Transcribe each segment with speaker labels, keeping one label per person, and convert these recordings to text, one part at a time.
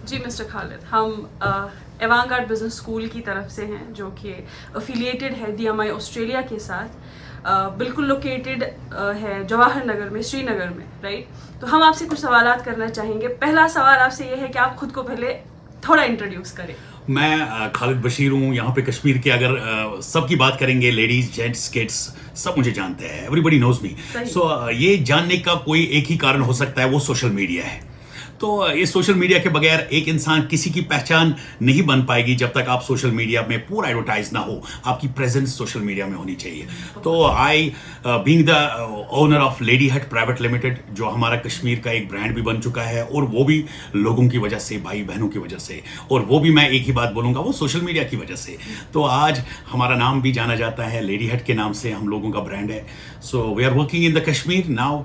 Speaker 1: जी mister Khalid, हम एवांगार्ड business school की तरफ से हैं जो कि अफिलिएटेड है DMI ऑस्ट्रेलिया के साथ। बिल्कुल लोकेटेड है जवाहर नगर में, श्रीनगर में, राइट। तो हम आपसे कुछ सवालात करना चाहेंगे। पहला सवाल आपसे ये है कि आप खुद को पहले थोड़ा इंट्रोड्यूस करें।
Speaker 2: मैं खालिद बशीर हूँ। यहाँ पे कश्मीर के अगर सबकी बात करेंगे, लेडीज, जेंट्स, किड्स, सब मुझे जानते हैं। Everybody knows me. सो ये जानने का कोई एक ही कारण हो सकता है, वो सोशल मीडिया है। तो इस सोशल मीडिया के बगैर एक इंसान किसी की पहचान नहीं बन पाएगी जब तक आप सोशल मीडिया में पूरा एडवर्टाइज ना हो। आपकी प्रेजेंस सोशल मीडिया में होनी चाहिए। तो I being the owner of lady हट प्राइवेट लिमिटेड, जो हमारा कश्मीर का एक ब्रांड भी बन चुका है, और वो भी लोगों की वजह से, भाई बहनों की वजह से, और वो भी मैं एक ही बात बोलूँगा, वो सोशल मीडिया की वजह से। तो आज हमारा नाम भी जाना जाता है, लेडी हट के नाम से हम लोगों का ब्रांड है। So we are working in the Kashmir now.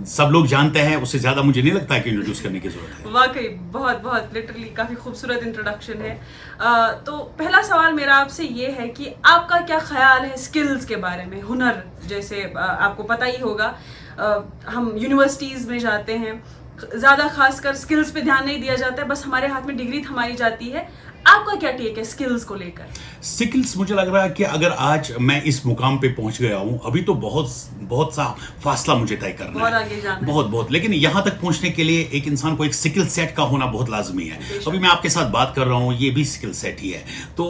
Speaker 2: सब लोग जानते हैं, उससे ज्यादा मुझे नहीं लगता है कि इंट्रोड्यूस करने की जरूरत है।
Speaker 1: वाकई बहुत बहुत लिटरली काफी खूबसूरत इंट्रोडक्शन है। तो पहला सवाल मेरा आपसे ये है कि आपका क्या ख्याल है स्किल्स के बारे में, हुनर। जैसे आपको पता ही होगा, हम यूनिवर्सिटीज में जाते हैं, ज्यादा खासकर स्किल्स पे ध्यान नहीं दिया जाता है, बस हमारे हाथ में डिग्री थमाई जाती है। आपका क्या टेक है स्किल्स को लेकर?
Speaker 2: स्किल्स, मुझे लग रहा है कि अगर आज मैं इस मुकाम पे पहुंच गया हूं, अभी तो बहुत सा फासला मुझे तय करना
Speaker 1: बहुत
Speaker 2: है,
Speaker 1: आगे जाना है।
Speaker 2: बहुत, लेकिन यहां तक पहुंचने के लिए एक इंसान को एक स्किल सेट का होना बहुत लाजमी है। अभी मैं आपके साथ बात कर रहा हूं, ये भी स्किल सेट ही है। तो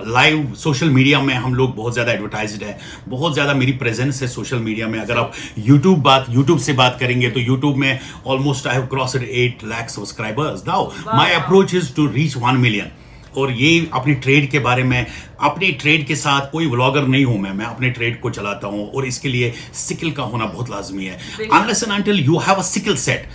Speaker 2: लाइव सोशल मीडिया में हम लोग बहुत ज्यादा एडवर्टाइज्ड है, बहुत ज्यादा मेरी प्रेजेंस है सोशल मीडिया में। अगर आप यूट्यूब से बात करेंगे तो यूट्यूब में almost I have crossed 8 lakh subscribers now. My approach is to reach 1 million. और ये अपनी ट्रेड के बारे में, अपनी ट्रेड के साथ कोई व्लॉगर नहीं हूं मैं अपने ट्रेड को चलाता हूं, और इसके लिए स्किल का होना बहुत लाजमी है। Unless and until you have a skill set,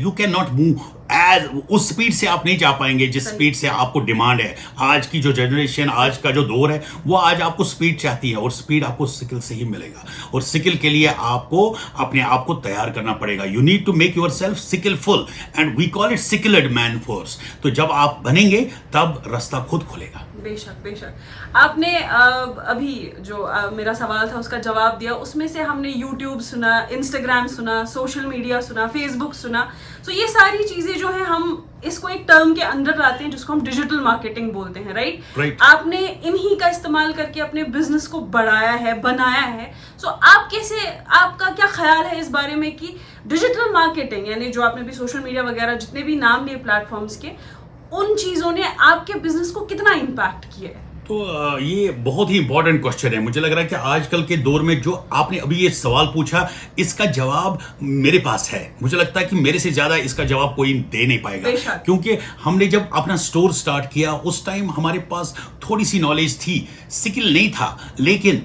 Speaker 2: you cannot move as उस स्पीड से आप नहीं जा पाएंगे जिस स्पीड से आपको डिमांड है। आज की जो जनरेशन, आज का जो दौर है, वो आज आपको स्पीड चाहती है, और स्पीड आपको स्किल से ही मिलेगा। और स्किल के लिए आपको अपने आप को तैयार करना पड़ेगा। You need to make yourself skillful, and we call it skilled man force. तो जब आप बनेंगे तब रास्ता खुद खुलेगा।
Speaker 1: बेशक आपने अभी जो मेरा सवाल था उसका जवाब दिया। उसमें से हमने YouTube सुना, Instagram सुना, सोशल मीडिया सुना, फेसबुक सुना। तो ये सारी चीजें जो है, हम इसको एक टर्म के अंदर लाते हैं जिसको हम डिजिटल मार्केटिंग बोलते हैं, राइट। आपने इन्हीं का इस्तेमाल करके अपने बिजनेस को बढ़ाया है, बनाया है। सो आपका क्या ख्याल है इस बारे में कि डिजिटल मार्केटिंग, यानी जो आपने भी सोशल मीडिया वगैरह जितने भी नाम लिए प्लेटफॉर्म्स के, उन चीजों ने आपके बिजनेस को कितना इंपैक्ट किया है?
Speaker 2: तो ये बहुत ही इंपॉर्टेंट क्वेश्चन है। मुझे लग रहा है कि आजकल के दौर में जो आपने अभी ये सवाल पूछा, इसका जवाब मेरे पास है। मुझे लगता है कि मेरे से ज्यादा इसका जवाब कोई दे नहीं पाएगा, क्योंकि हमने जब अपना स्टोर स्टार्ट किया उस टाइम हमारे पास थोड़ी सी नॉलेज थी, स्किल नहीं था, लेकिन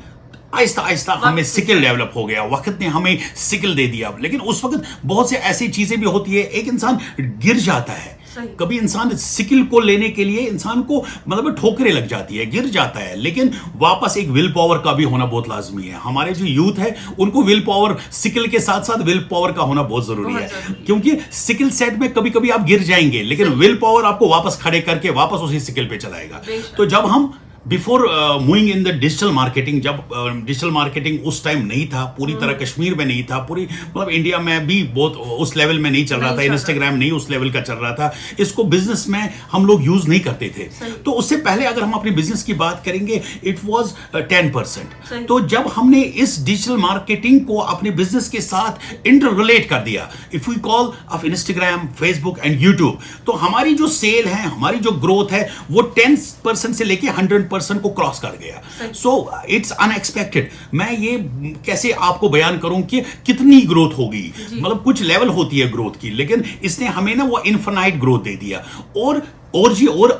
Speaker 2: आहिस्ता आहिस्ता हमें स्किल डेवलप हो गया। वक्त ने हमें स्किल दे दिया। लेकिन उस वक्त बहुत से ऐसी चीजें भी होती है, एक इंसान गिर जाता है। कभी इंसान स्किल को लेने के लिए इंसान को मतलब ठोकरें लग जाती है, गिर जाता है, लेकिन वापस एक विल पावर का भी होना बहुत लाजमी है। हमारे जो यूथ है उनको विल पावर, स्किल के साथ साथ विल पावर का होना बहुत जरूरी है, क्योंकि स्किल सेट में कभी कभी आप गिर जाएंगे, लेकिन विल पावर आपको वापस खड़े करके वापस उसी स्किल पे चलाएगा। तो जब हम before moving in the digital marketing, जब डिजिटल मार्केटिंग उस टाइम नहीं था, पूरी तरह कश्मीर में नहीं था, पूरी मतलब इंडिया में भी बहुत उस लेवल में नहीं चल रहा था, इंस्टाग्राम नहीं उस लेवल का चल रहा था, इसको बिजनेस में हम लोग यूज नहीं करते थे। तो उससे पहले अगर हम अपने बिजनेस की बात करेंगे, इट वाज 10%। तो जब हमने इस डिजिटल मार्केटिंग को अपने बिजनेस के साथ इंटर रिलेट कर दिया, if we call of Instagram, Facebook and YouTube, तो हमारी जो सेल है, हमारी जो ग्रोथ है, वो 10% से लेके 100% को क्रॉस कर गया। So it's unexpected. मैं ये कैसे आपको बयान करूं कि कितनी ग्रोथ होगी, मतलब कुछ लेवल होती है ग्रोथ की, लेकिन इसने हमें ना वो इनफिनाइट ग्रोथ दे दिया। और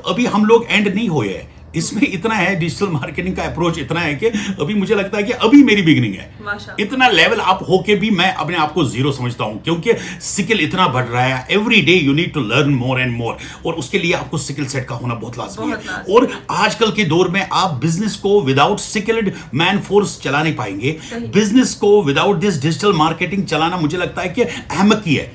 Speaker 2: अभी हम लोग एंड नहीं हुए हैं। इसमें इतना है, डिजिटल मार्केटिंग का अप्रोच इतना है कि अभी मुझे लगता है कि अभी मेरी बिगिनिंग है। इतना लेवल अप होके भी मैं अपने आप को जीरो समझता हूं, क्योंकि स्किल इतना बढ़ रहा है। Every day you need to learn more and more, और उसके लिए आपको स्किल सेट का होना बहुत लाजमी है। और आजकल के दौर में आप बिजनेस को विदाउट स्किल्ड मैन फोर्स चला नहीं पाएंगे। बिजनेस को विदाउट दिस डिजिटल मार्केटिंग चलाना मुझे लगता है कि अहमकी है।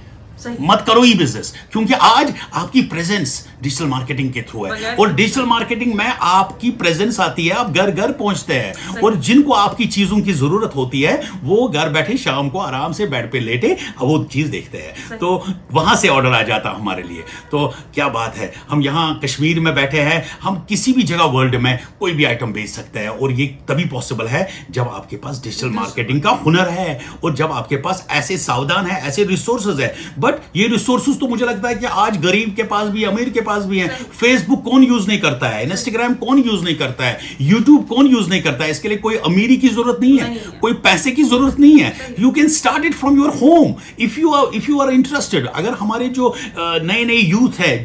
Speaker 2: मत करो ई बिजनेस, क्योंकि आज आपकी प्रेजेंस डिजिटल मार्केटिंग के थ्रू है, और डिजिटल मार्केटिंग में आपकी प्रेजेंस आती है, आप घर घर पहुंचते हैं, और जिनको आपकी चीजों की जरूरत होती है वो घर बैठे शाम को आराम से बेड पे लेटे वो चीज देखते हैं, तो वहां से ऑर्डर आ जाता हमारे लिए। तो क्या बात है, हम यहाँ कश्मीर में बैठे हैं, हम किसी भी जगह वर्ल्ड में कोई भी आइटम बेच सकते हैं, और ये तभी पॉसिबल है जब आपके पास डिजिटल मार्केटिंग का हुनर है, और जब आपके पास ऐसे सावधान है, ऐसे रिसोर्सेज है। बट ये रिसोर्सेज तो मुझे लगता है कि आज गरीब के पास भी, अमीर के पास भी है। फेसबुक कौन यूज नहीं करता है, इंस्टाग्राम कौन यूज नहीं करता है, यूट्यूब कौन यूज नहीं करता है। इसके लिए कोई अमीरी की जरूरत नहीं है, कोई पैसे की जरूरत नहीं है। You can start it from your home if you are interested. अगर हमारे जो नए नए यूथ है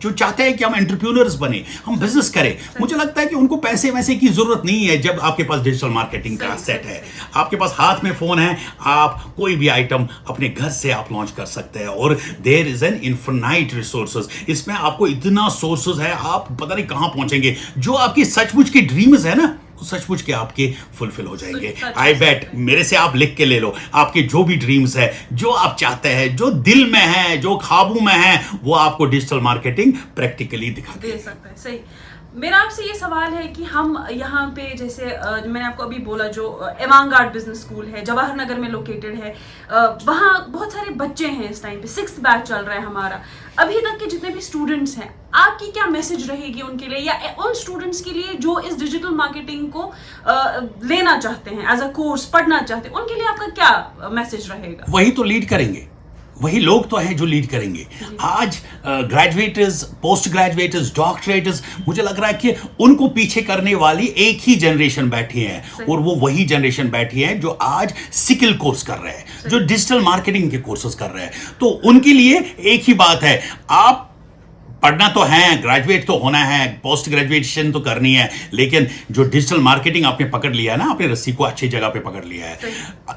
Speaker 2: जो चाहते हैं कि हम एंटरप्रेन्योर्स बने, हम बिजनेस करें, मुझे लगता है कि उनको पैसे वैसे की जरूरत नहीं है जब आपके पास डिजिटल मार्केटिंग का सेट है, आपके पास हाथ में फोन है, आप कोई भी आइटम अपने घर से आप लॉन्च कर सकते हैं, और there is an infinite resources. इसमें आपको इतना सोर्सेज है, आप पता नहीं कहां पहुंचेंगे। जो आपकी सचमुच की ड्रीम्स है ना, सचमुच के आपके फुलफिल हो जाएंगे। आई बेट, मेरे से आप लिख के ले लो, आपके जो भी ड्रीम्स है, जो आप चाहते हैं, जो दिल में है, जो ख्वाबों में है, वो आपको डिजिटल मार्केटिंग प्रैक्टिकली दिखा दे
Speaker 1: सकता है। सही। मेरा आपसे ये सवाल है कि हम यहाँ पे जैसे मैंने आपको अभी बोला जो एवांगार्ड बिजनेस स्कूल है, जवाहर नगर में लोकेटेड है, वहाँ बहुत सारे बच्चे हैं इस टाइम पे, 6th बैच चल रहा है हमारा। अभी तक के जितने भी स्टूडेंट्स हैं, आपकी क्या मैसेज रहेगी उनके लिए, या उन स्टूडेंट्स के लिए जो इस डिजिटल मार्केटिंग को लेना चाहते हैं, एज अ कोर्स पढ़ना चाहते हैं, उनके लिए आपका क्या मैसेज रहेगा?
Speaker 2: वही तो लीड करेंगे, वही लोग तो हैं जो लीड करेंगे। आज ग्रेजुएटर्स, पोस्ट ग्रेजुएटर्स, डॉक्टरेट्स, मुझे लग रहा है कि उनको पीछे करने वाली एक ही जनरेशन बैठी है, और वो वही जनरेशन बैठी है जो आज स्किल कोर्स कर रहे हैं, जो डिजिटल मार्केटिंग के कोर्सेज कर रहे हैं। तो उनके लिए एक ही बात है, आप पढ़ना तो है, ग्रेजुएट तो होना है, पोस्ट ग्रेजुएशन तो करनी है, लेकिन जो डिजिटल मार्केटिंग आपने पकड़ लिया है ना, आपने रस्सी को अच्छी जगह पे पकड़ लिया है,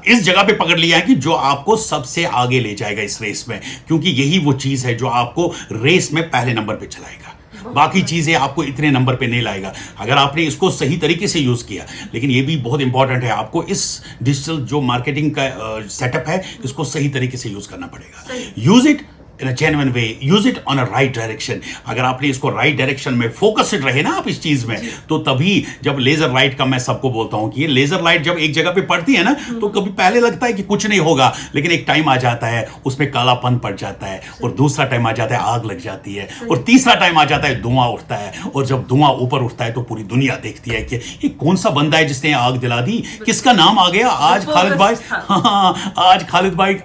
Speaker 2: इस जगह पे पकड़ लिया है कि जो आपको सबसे आगे ले जाएगा इस रेस में, क्योंकि यही वो चीज है जो आपको रेस में पहले नंबर पे चलाएगा। बाकी चीजें आपको इतने नंबर पे नहीं लाएगा अगर आपने इसको सही तरीके से यूज किया। लेकिन ये भी बहुत इंपॉर्टेंट है, आपको इस डिजिटल जो मार्केटिंग का सेटअप है, इसको सही तरीके से यूज करना पड़ेगा। Use it in a genuine way, use it on a right direction। अगर आपने इसको राइट डायरेक्शन में फोकस्ड रहे ना आप इस चीज में, तो तभी जब लेजर लाइट का मैं सबको बोलता हूं कि ये लेजर लाइट जब एक जगह पे पड़ती है ना, तो कभी पहले लगता है कि कुछ नहीं होगा, लेकिन एक टाइम आ जाता है उसमें कालापन पड़ जाता है, और दूसरा टाइम आ जाता है आग लग जाती है, और तीसरा टाइम आ जाता है धुआं उठता है, और जब धुआं ऊपर उठता है तो पूरी दुनिया देखती है कि ये कौन सा बंदा है जिसने आग दिला दी, किसका नाम आ गया आज खालिद भाई। हाँ, आज खालिद भाई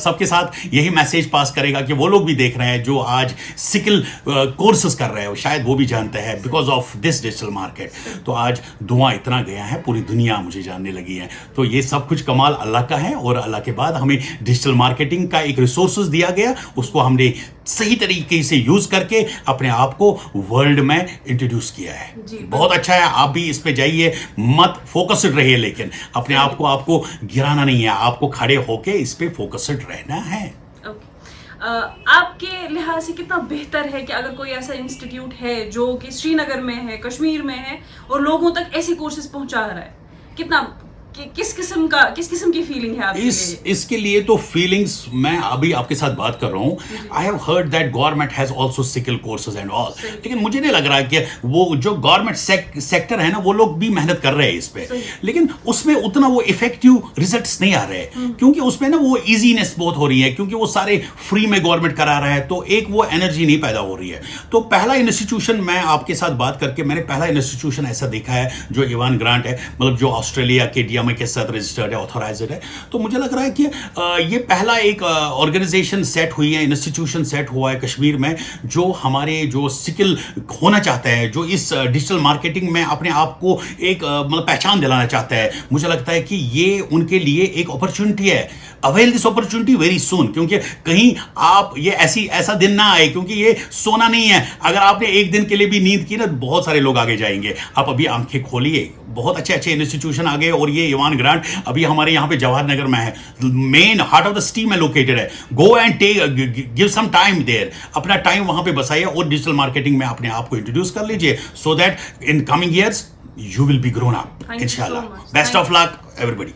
Speaker 2: सबके साथ यही मैसेज पास करेगा कि वो लोग भी देख रहे हैं जो आज स्किल कोर्सेज कर रहे हैं, शायद वो भी जानते हैं because of this digital market. तो आज धुआं इतना गया है, पूरी दुनिया मुझे जानने लगी है। तो ये सब कुछ कमाल अल्लाह का है, और अल्लाह के बाद हमें डिजिटल मार्केटिंग का एक रिसोर्सेज दिया गया, उसको हमने सही तरीके से यूज करके अपने आप को वर्ल्ड में इंट्रोड्यूस किया है। बहुत अच्छा है, आप भी इस पे जाइए, मत फोकस्ड रहिए, लेकिन अपने आप को आपको गिराना नहीं है, आपको खड़े होके इस पे फोकस्ड रहना है।
Speaker 1: आपके लिहाज से कितना बेहतर है कि अगर कोई ऐसा इंस्टीट्यूट है जो कि श्रीनगर में है, कश्मीर में है, और लोगों तक ऐसी कोर्सेज पहुंचा रहा है, कितना किस किस्म की फीलिंग है आपके लिए?
Speaker 2: इसके लिए तो फीलिंग्स मैं अभी आपके साथ बात कर रहा हूँ। I have heard that government has also skill courses and all, लेकिन मुझे नहीं लग रहा कि वो जो गवर्नमेंट सेक्टर है ना, वो लोग भी मेहनत कर रहे हैं इस पे, लेकिन उसमें उतना वो इफेक्टिव रिजल्ट्स नहीं आ रहे, क्योंकि उसमें ना वो इजीनेस बहुत हो रही है, क्योंकि वो सारे फ्री में गवर्नमेंट करा रहा है, तो एक वो एनर्जी नहीं पैदा हो रही है। तो पहला इंस्टीट्यूशन, मैं आपके साथ बात करके मैंने पहला इंस्टीट्यूशन ऐसा देखा है जो इवान ग्रांट है, मतलब जो ऑस्ट्रेलिया के DMA के साथ रजिस्टर्ड है, ऑथराइज्ड है। तो मुझे लग रहा है कि ये पहला एक ऑर्गेनाइजेशन सेट हुई है, इंस्टीट्यूशन सेट हुआ है कश्मीर में, जो हमारे जो स्किल होना चाहते हैं, जो इस डिजिटल मार्केटिंग में अपने आप को एक मतलब पहचान दिलाना चाहता है। मुझे लगता है कि ये उनके लिए एक अपॉर्चुनिटी है। Avail this opportunity very soon, क्योंकि कहीं आप ये ऐसा दिन ना आए, क्योंकि ये सोना नहीं है। अगर आपने एक दिन के लिए भी नींद की ना, बहुत सारे लोग आगे जाएंगे। आप अभी आंखें खोलिए, बहुत अच्छे अच्छे इंस्टीट्यूशन आ गए, और ये इवान ग्रांट अभी हमारे यहाँ पे जवाहर नगर में है, main heart of the city में लोकेटेड है। Go and give some time there, अपना टाइम वहां पे बसाइए, और डिजिटल मार्केटिंग में अपने आप को इंट्रोड्यूस कर लीजिए, so that in coming years you will be grown up, inshallah. Best of luck, everybody.